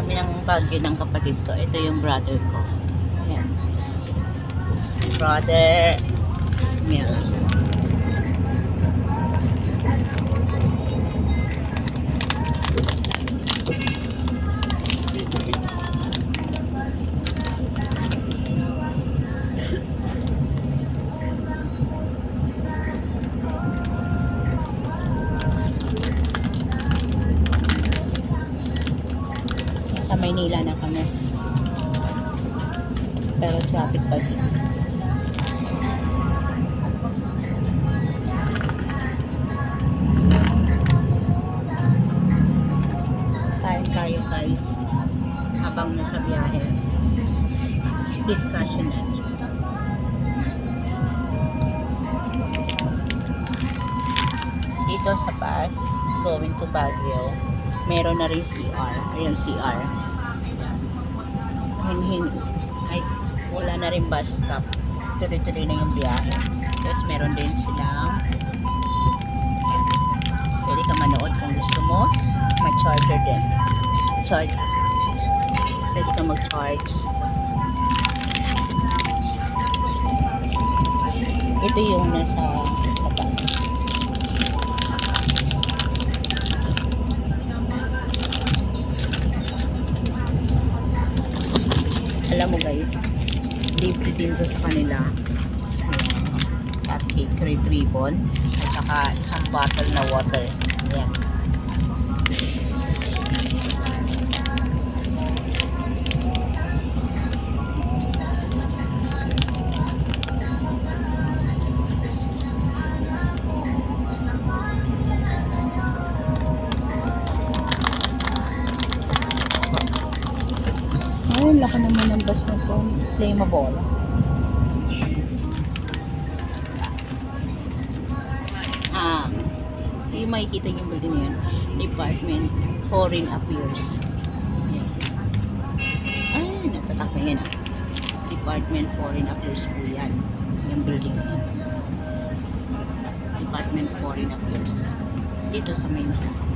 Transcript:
kami ng Baguio ng kapatid ko. Ito yung brother ko. Ayan. Si brother. Ayan. Sa Maynila na kami. Pero traffic pa din. Kain tayo guys. Habang nasa biyahe. Split cashew nuts. Dito sa bus, going to Baguio, meron na rin CR. Ayan, CR. Ay, wala na rin bus stop. Tuloy-tuloy na yung biyahe. Tapos meron din silang ayan, pwede ka manood kung gusto mo. May charger din. Pwede ka mag-charge. Ito yung nasa labas. Alam mo guys, libre din sa kanila cupcake, red ribbon, at saka isang bottle na water. Ayan. Ay, laki naman ng bus na to. Flammable. Yung makikita yung building yun. Department Foreign Affairs. Ayan. Ay, natatak na yan. Department Foreign Affairs po yan. Yung building yan. Department Foreign Affairs. Dito sa Maynila.